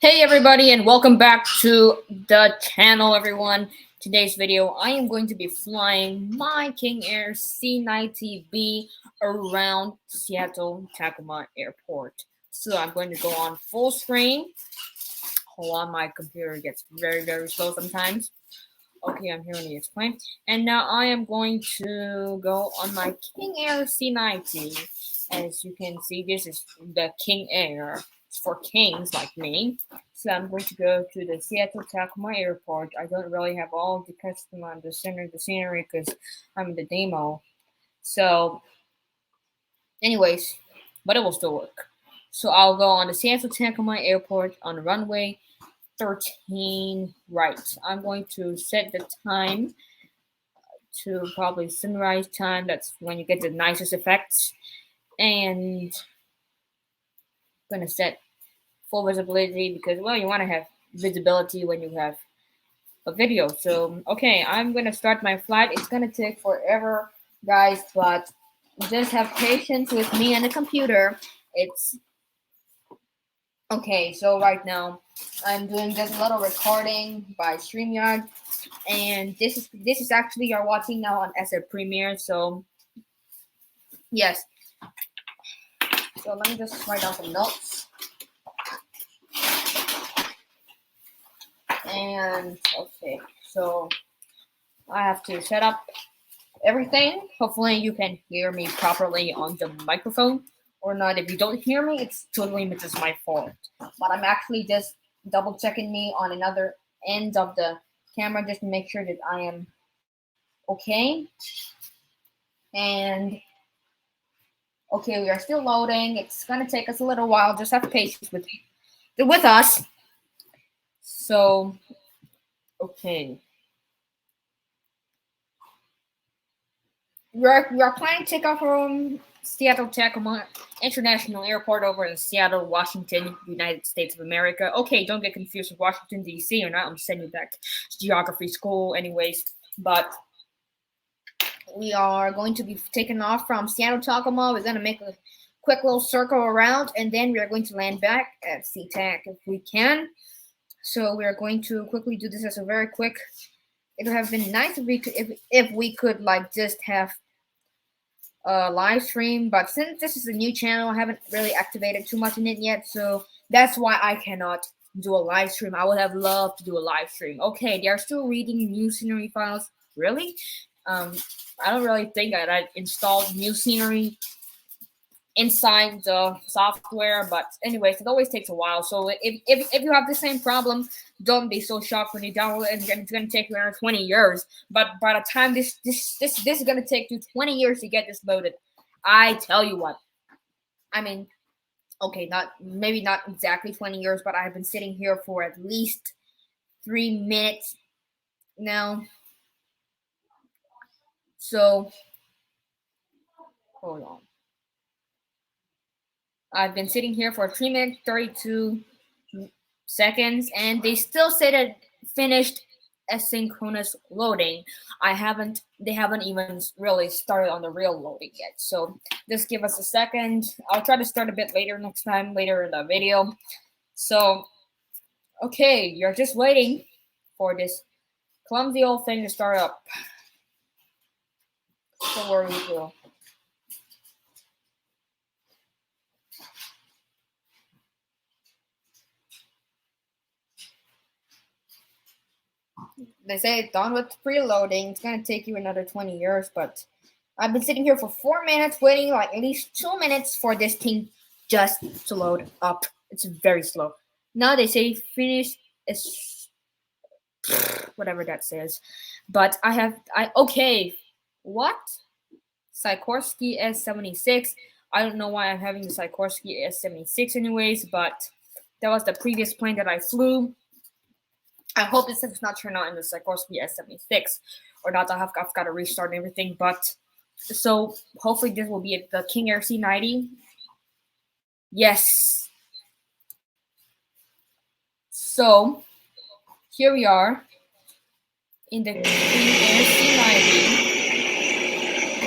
Hey everybody, and welcome back to the channel, everyone. Today's video, I am going to be flying my King Air C90B around Seattle Tacoma Airport. So I'm going to go on full screen. Hold on, my computer gets very slow sometimes. Okay, I'm here on the explain. And now I am going to go on my King Air C90. As you can see, this is the King Air. It's for kings like me. So I'm going to go to the Seattle Tacoma Airport. I don't really have all the custom on the scenery because I'm in the demo. So, anyways, but it will still work. So I'll go on the Seattle Tacoma Airport on runway 13 right. I'm going to set the time to probably sunrise time. That's when you get the nicest effects. And I'm going to set full visibility because, well, you want to have visibility when you have a video. So, okay, I'm going to start my flight. It's going to take forever, guys, but just have patience with me and the computer. It's okay. So right now I'm doing this little recording by StreamYard, and this is actually you're watching now on as a premiere. So yes. So let me just write down some notes. And okay, so I have to set up everything. Hopefully you can hear me properly on the microphone or not. If you don't hear me, it's totally just my fault. But I'm actually just double checking me on another end of the camera just to make sure that I am okay. And okay, we are still loading. It's gonna take us a little while. Just have patience with us. So okay. We are planning to take off from Seattle Tacoma International Airport over in Seattle, Washington, United States of America. Okay, don't get confused with Washington, D.C. or not. I'm sending you back to geography school anyways. But we are going to be taking off from Seattle Tacoma. We're going to make a quick little circle around, and then we are going to land back at SeaTac if we can. So we are going to quickly do this as a very quick. It would have been nice if we could like just have a live stream, but since this is a new channel, I haven't really activated too much in it yet, so that's why I cannot do a live stream. I would have loved to do a live stream. Okay, they are still reading new scenery files. Really? I don't really think that I installed new scenery inside the software, but anyways, it always takes a while. So if you have the same problem, don't be so shocked when you download it, and it's gonna take you around 20 years. But by the time this is gonna take you 20 years to get this loaded, I tell you what. I mean, okay, maybe not exactly 20 years, but I've been sitting here for at least 3 minutes now. So hold on. I've been sitting here for 3 minutes 32 seconds, and they still say that finished asynchronous loading. They haven't even really started on the real loading yet. So just give us a second. I'll try to start a bit later next time, later in the video. So okay, you're just waiting for this clumsy old thing to start up. So where we go. They say it's done with preloading. It's gonna take you another 20 years, but I've been sitting here for 4 minutes waiting like at least 2 minutes for this thing just to load up. It's very slow. Now they say finish is whatever that says. But okay. What? Sikorsky S76. I don't know why I'm having the Sikorsky S76 anyways, but that was the previous plane that I flew. I hope this is not turned out in the Sikorsky S76 or not. I've got to restart and everything. But so hopefully this will be the King Air C90. Yes. So here we are in the King Air C90.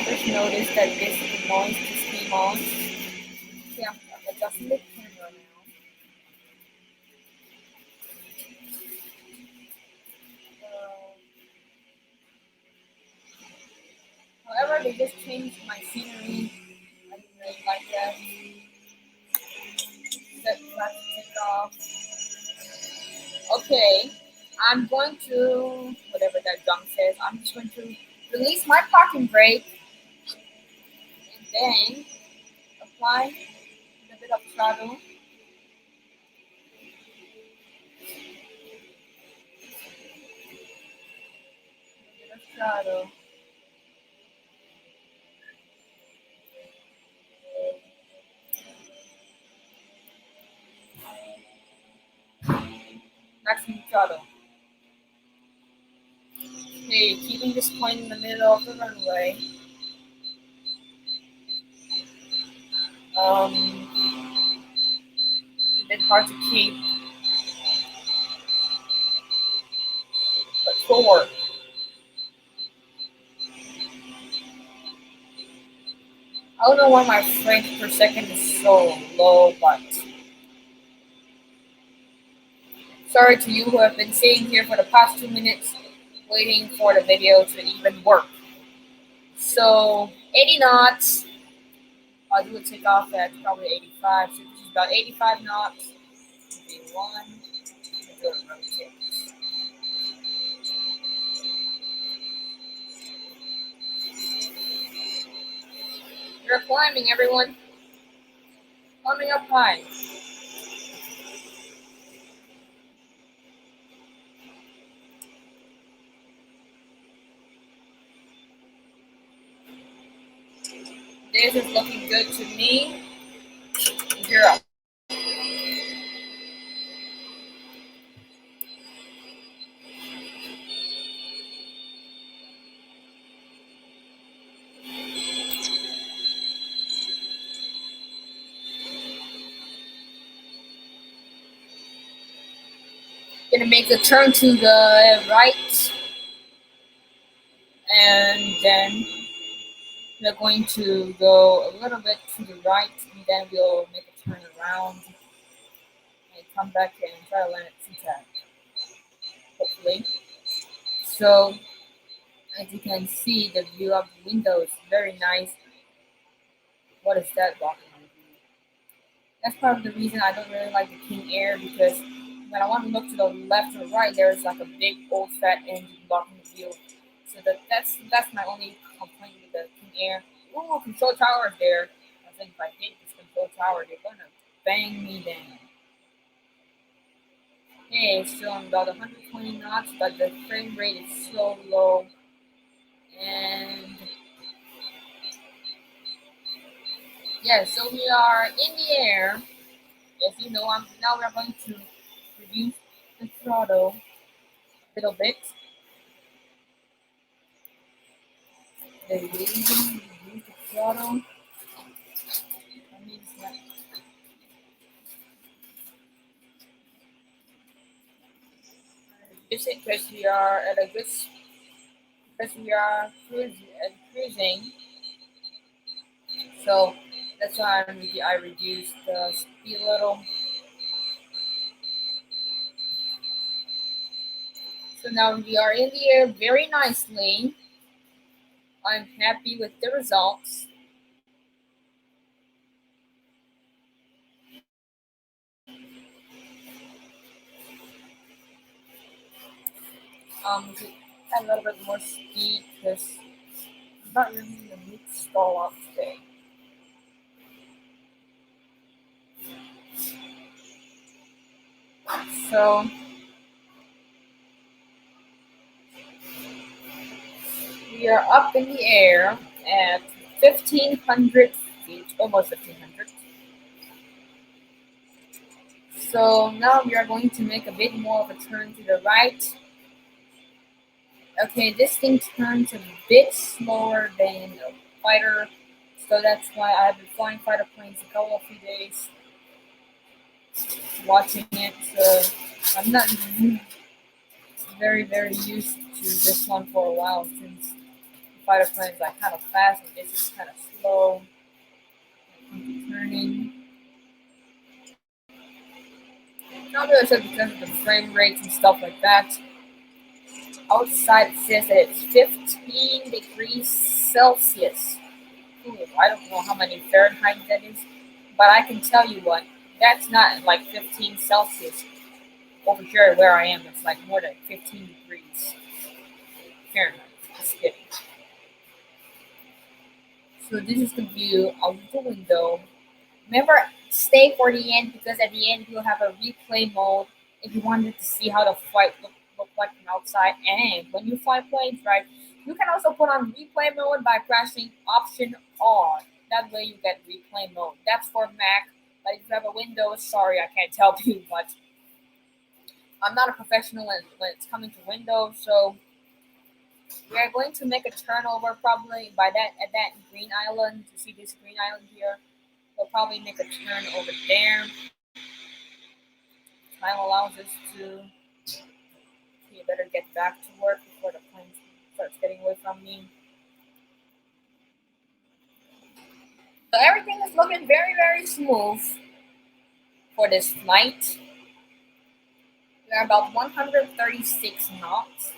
Just notice that this noise just came on. Yeah, I'm adjusting the camera now. However, they just changed my scenery. I didn't really like that. Set that to take off. Okay, I'm going to, whatever that junk says, I'm just going to release my parking brake and then apply a bit of throttle. A bit of throttle. Maximum throttle. Okay, keeping this point in the middle of the runway. A bit hard to keep, but forward. I don't know why my frames per second is so low, but sorry to you who have been sitting here for the past 2 minutes waiting for the video to even work. So 80 knots. I'll do a takeoff at probably 85. So this is about 85 knots. Be one. Do a rotate. You're climbing, everyone. Climbing up high. This is looking good to me. You're up. Gonna make a turn to the right, and then we're going to go a little bit to the right, and then we'll make a turn around and come back and try to land at CTAC, hopefully. So, as you can see, the view of the window is very nice. What is that blocking my view? That's probably the reason I don't really like the King Air, because when I want to look to the left or right, there's like a big old fat engine blocking the view. So that's my only complaint with the King Air. Ooh, control tower is there. I think if I hit this control tower, they're gonna bang me down. Okay, it's still on about 120 knots, but the frame rate is so low. And yeah, so we are in the air. As you know, now we're going to reduce the throttle a little bit. Reduce the throttle. I mean, it's not reduce it because we are at a good, because we are cruising. So that's why I reduced the speed a little. So now we are in the air very nicely. I'm happy with the results. To add a little bit more speed because I'm not really in the mood to stall out today. So we are up in the air at 1,500 feet, almost 1,500. So now we are going to make a bit more of a turn to the right. Okay, this thing turns a bit slower than a fighter, so that's why I've been flying fighter planes a couple of few days, watching it. So I'm not very used to this one for a while, since fighter planes are kind of fast and this is kind of slow. Turning. Not really sure because of the frame rates and stuff like that. Outside it says that it's 15 degrees Celsius. Ooh, I don't know how many Fahrenheit that is, but I can tell you what, that's not like 15 Celsius. Over here where I am, it's like more than 15 degrees Fahrenheit. Just kidding. So this is the view of the window. Remember, stay for the end because at the end you'll have a replay mode if you wanted to see how the flight look like from outside. And when you fly planes, right, you can also put on replay mode by pressing Option on. That way you get replay mode. That's for Mac. But if you have a Windows, sorry, I can't help you much. I'm not a professional when it's coming to Windows, so we are going to make a turnover probably by that green island. You see this green island here? We'll probably make a turn over there. Time allows us to. You better get back to work before the plane starts getting away from me. So everything is looking very, very smooth for this flight. We are about 136 knots.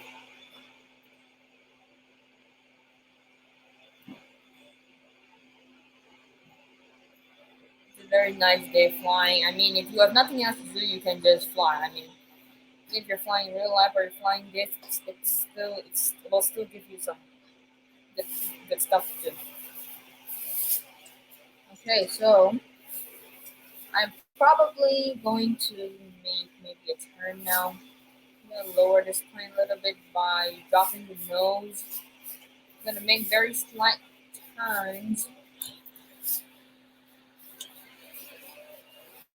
It's a very nice day flying. I mean, if you have nothing else to do, you can just fly. I mean, if you're flying real life or you're flying this, it will still give you some good stuff to do. Okay, so I'm probably going to make maybe a turn now. I'm gonna lower this plane a little bit by dropping the nose. I'm gonna make very slight turns.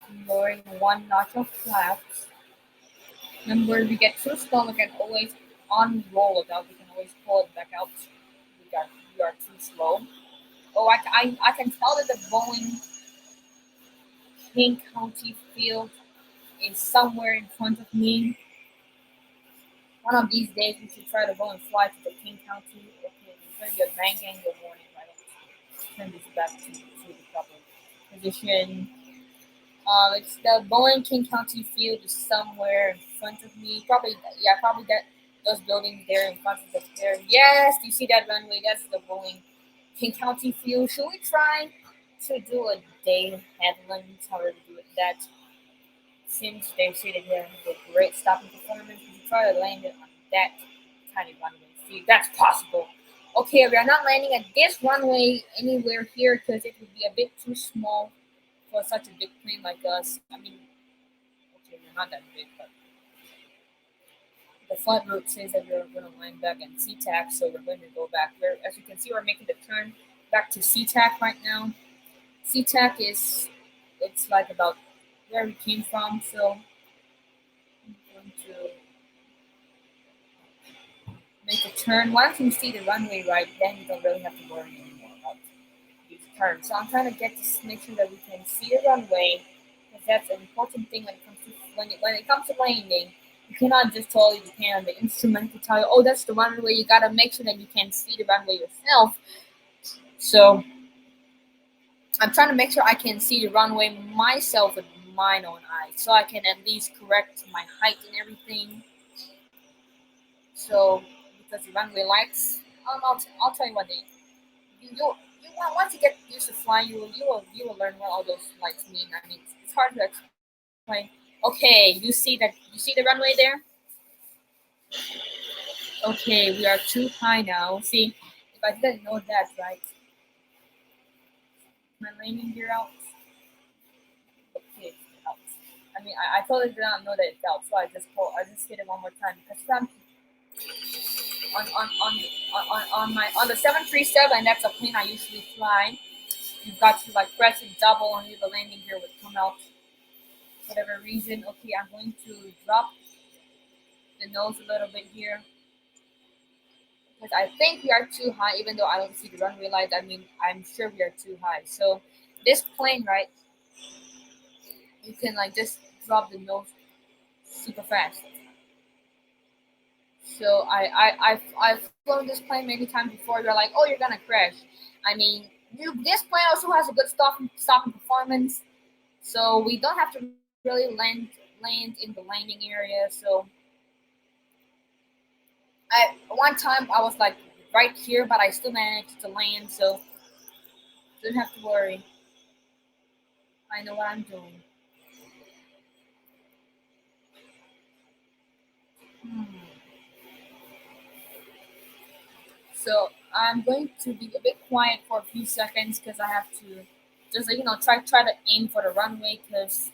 I'm lowering one notch of flaps. Remember, if we get too slow, we can always unroll it out. We can always pull it back out. We are too slow. Oh, I can tell that the Boeing King County field is somewhere in front of me. One of these days, we should try to go and fly to the King County. Okay, there's going to be a bank angle warning. I don't turn this back to the proper position. It's the Boeing King County field is somewhere in front of me. Probably that those buildings there in front of us there. Yes, do you see that runway? That's the Boeing King County field. Should we try to do a day headland? However, do it that since they say that they have a great stopping performance, we should try to land it on that tiny runway. See if that's possible. Okay, we are not landing at this runway anywhere here because it would be a bit too small for such a big plane like us. I mean, okay, we're not that big, but the flight route says that we're going to land back in SeaTac, so we're going to go back. As you can see, we're making the turn back to SeaTac right now. SeaTac it's like about where we came from, so I'm going to make a turn. Once you see the runway right, then you don't really have to worry anymore about these turns. So I'm trying to make sure that we can see the runway, because that's an important thing when it comes to landing. You cannot just totally depend on the instrument to tell you, oh, that's the runway. You gotta make sure that you can see the runway yourself. So I'm trying to make sure I can see the runway myself with my own eyes, so I can at least correct my height and everything. So because the runway lights, I'll tell you what you once you get used to flying, you will learn what all those lights mean. I mean, it's hard to explain. Okay, you see the runway there? Okay, we are too high now. See, if I didn't know that, right? My landing gear out. Okay, it's out. I mean, I totally did not know that it's out, so I just hit it one more time because on the 737, that's a plane I usually fly. You've got to like press it double and the landing gear would come out. For whatever reason, okay, I'm going to drop the nose a little bit here because I think we are too high, even though I don't see the runway light. I mean, I'm sure we are too high. So this plane, right? You can like just drop the nose super fast. So I've flown this plane many times before. You're like, oh, you're gonna crash. I mean, this plane also has a good stopping performance, so we don't have to really land in the landing area. So one time I was like right here, but I still managed to land, so don't have to worry. I know what I'm doing. So I'm going to be a bit quiet for a few seconds because I have to just try to aim for the runway because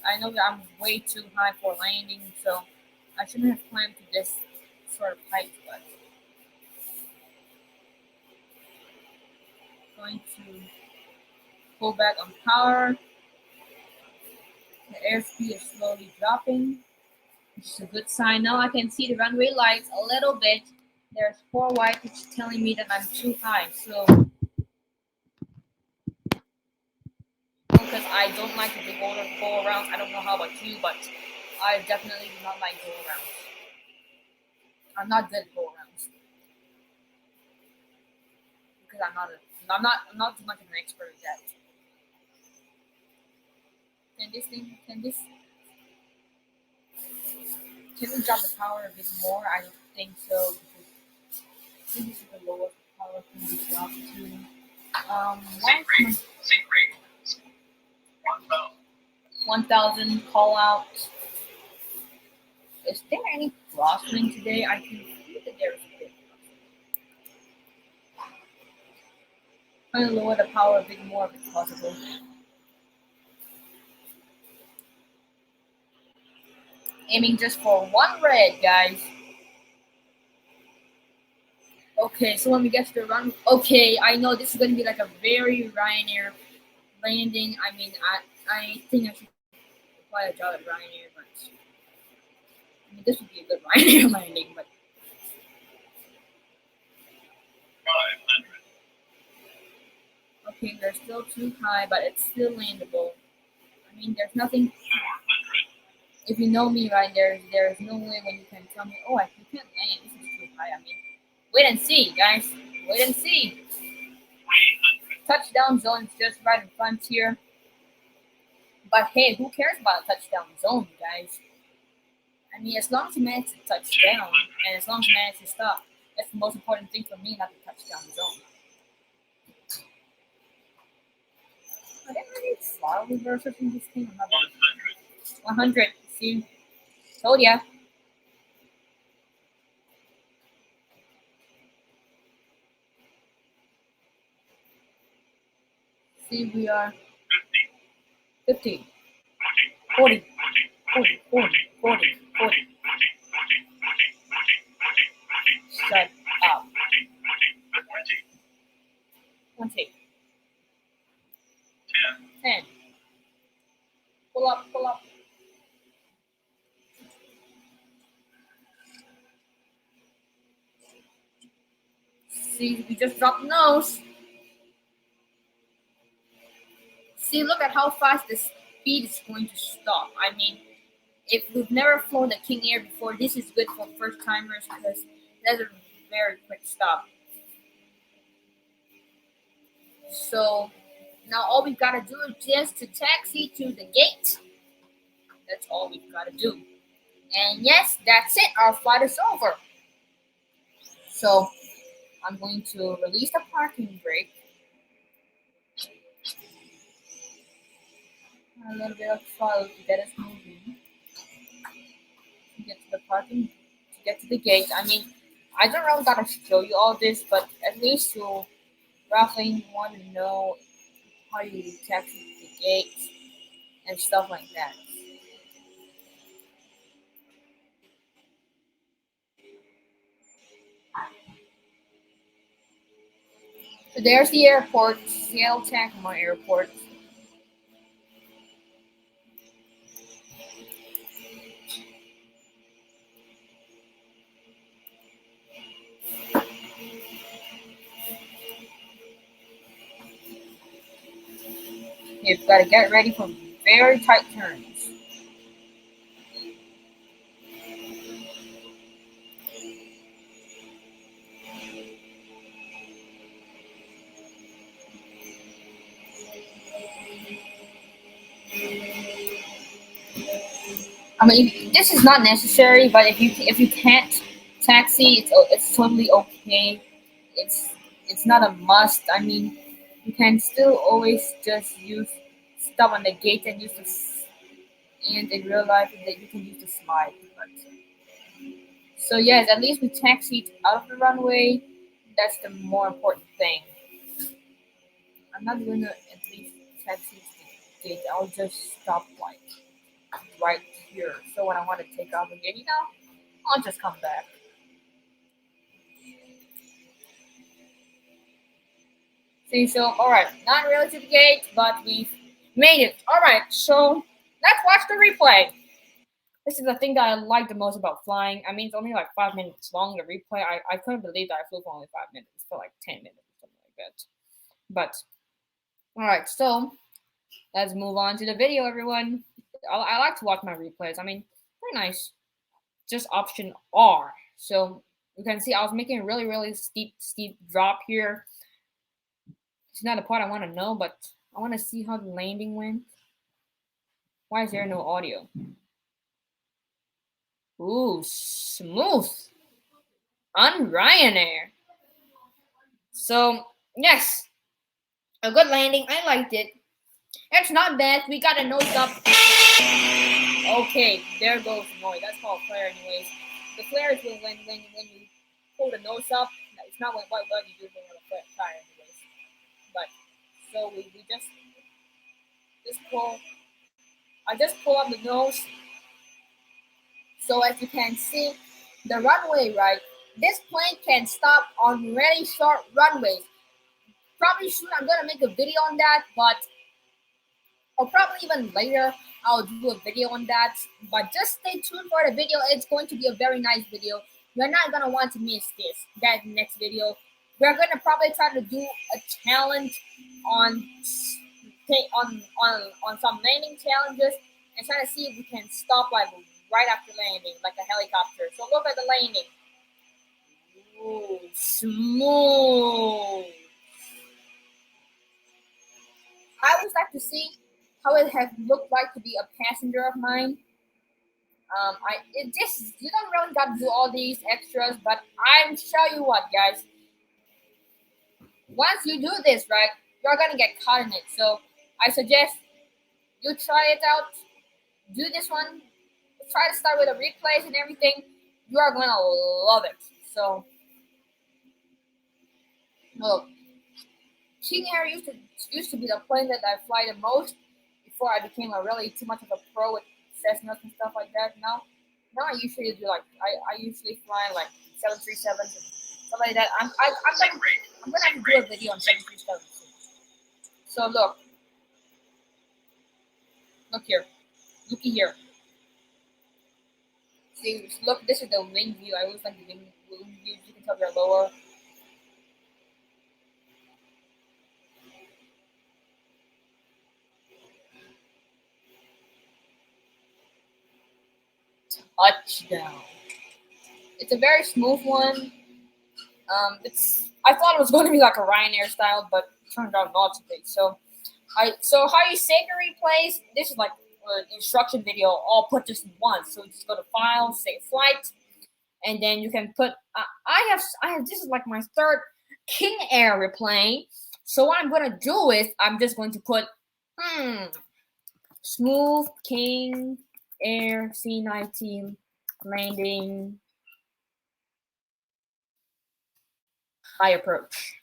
I know that I'm way too high for landing, so I shouldn't have climbed to this sort of height, but going to pull back on power. The airspeed is slowly dropping, which is a good sign. Now I can see the runway lights a little bit. There's 4 white, which is telling me that I'm too high. So because I don't like the go around. I don't know how about you, but I definitely do not like go arounds. I'm not good at go arounds because I'm not too much of an expert at that. Can we drop the power a bit more? I don't think so because I think this is the lowest power can be dropped to. Sync rate. 1,000 call out. Is there any crosswind today? I can see that there's a bit. I'm going to lower the power a bit more if possible. Aiming just for 1 red, guys. Okay, so when we get to the run, okay, I know this is going to be like a very Ryanair landing. I mean, I think I should apply a job at Ryanair, but I mean, this would be a good Ryanair landing, but 500. Okay, they're still too high, but it's still landable. I mean, there's nothing. 400. If you know me, right, there's no way when you can tell me, oh, you can't land. This is too high. I mean, wait and see, guys. Wait and see. 300. Touchdown zone is just right in front here. But hey, who cares about a touchdown zone, guys? I mean, as long as you manage to touch down, and as long as you manage to stop, that's the most important thing for me, not the touchdown zone. Are there any throttle reversers in this thing? 100. 100. See? Told ya. See, we are 50. 40. 40. 40. 40. 40. Shut up. 20. 10. Pull up, pull up. See, we just dropped the nose. See, look at how fast the speed is going to stop. I mean, if we've never flown the King Air before, this is good for first timers because that's a very quick stop. So now all we've got to do is just to taxi to the gate. That's all we've got to do. And yes, that's it. Our flight is over. So I'm going to release the parking brake. A little bit of throttle to get us moving. To get to the parking, to get to the gate. I mean, I don't really gotta show you all this, but at least you'll roughly want to know how you taxi to the gate and stuff like that. So there's the airport, Seattle Tacoma Airport. You've got to get ready for very tight turns. I mean, this is not necessary, but if you can't taxi, it's totally okay. it's not a must. I mean, you can still always just use stop on the gate and use and in real life that you can use the slide. But so yes, at least we taxied out of the runway. That's the more important thing. I'm not gonna at least taxi the gate. I'll just stop like right here. So when I want to take off again, I'll just come back. See, so alright, not really to the gate, but we've made it. Alright, so let's watch the replay. This is the thing that I like the most about flying. I mean, it's only like 5 minutes long, the replay. I couldn't believe that I flew for only 5 minutes. It felt like 10 minutes or something like that. But, alright, so let's move on to the video, everyone. I like to watch my replays. I mean, very nice. Just option R. So you can see I was making a really steep drop here. It's not the part I want to know, but I want to see how the landing went. Why is there no audio? Ooh, smooth on Ryanair. So yes, a good landing. I liked it. It's not bad. We got a nose up. Okay, there goes the noise. That's called flare, anyways. The flare is when you pull the nose up. It's not what you do when you have a flat tire, anyways. But so we just pull. I just pull up the nose. So as you can see, the runway, right? This plane can stop on really short runways. Probably soon I'm gonna make a video on that, but or probably even later I'll do a video on that. But just stay tuned for the video. It's going to be a very nice video. You're not gonna want to miss that next video. We're gonna probably try to do a challenge on some landing challenges and try to see if we can stop like right after landing, like a helicopter. So look at the landing. Ooh, smooth. I would like to see how it has looked like to be a passenger of mine. You don't really got to do all these extras, but I'm show you what, guys. Once you do this, right, you're gonna get caught in it. So I suggest you try it out. Do this one. Try to start with the replays and everything. You are gonna love it. So look, King Air used to be the plane that I fly the most before I became a really too much of a pro with Cessnas and stuff like that. Now I usually do like I usually fly like 737s and stuff like that. I'm gonna have to do a video on 737 soon. So look here, looky here. See, look, this is the wing view. I always like the wing view. You can tell they're lower. Touchdown. It's a very smooth one. I thought it was going to be like a Ryanair style, but it turned out not to be. So how you save your replays? This is like an instruction video, all put just once. So just go to File, save flight, and then you can put. I have this is like my third King Air replay. So what I'm gonna do is I'm just going to put smooth King Air C90 landing high approach.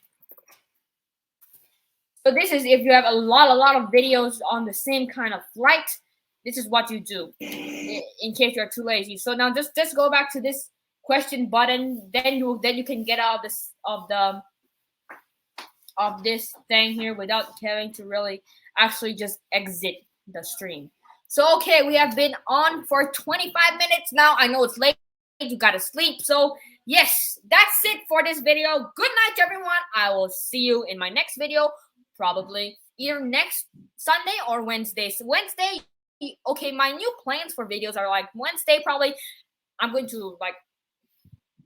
So this is if you have a lot of videos on the same kind of flight. This is what you do in case you're too lazy. So now just go back to this question button. Then you can get out of this thing here without having to really actually just exit the stream. So okay, we have been on for 25 minutes now. I know it's late. You gotta sleep. So yes, that's it for this video. Good night, everyone. I will see you in my next video. Probably either next Sunday or Wednesday. So Wednesday, okay, my new plans for videos are like Wednesday, probably I'm going to like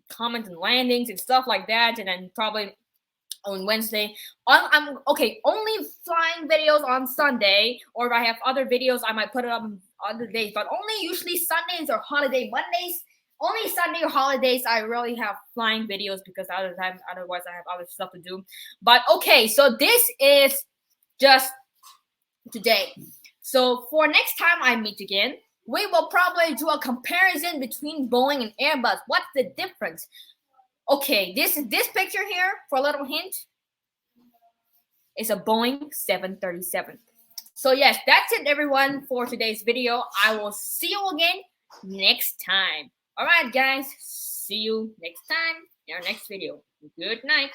comment and landings and stuff like that, and then probably on Wednesday. I'm okay, only flying videos on Sunday, or if I have other videos, I might put it up on other days, but only usually Sundays or holiday Mondays. only Sunday or holidays I really have flying videos because otherwise I have other stuff to do. But okay, so this is just today. So for next time I meet again, we will probably do a comparison between Boeing and Airbus. What's the difference? Okay, this picture here, for a little hint, is a Boeing 737. So yes, that's it everyone for today's video. I will see you again next time. All right, guys, see you next time in our next video. Good night.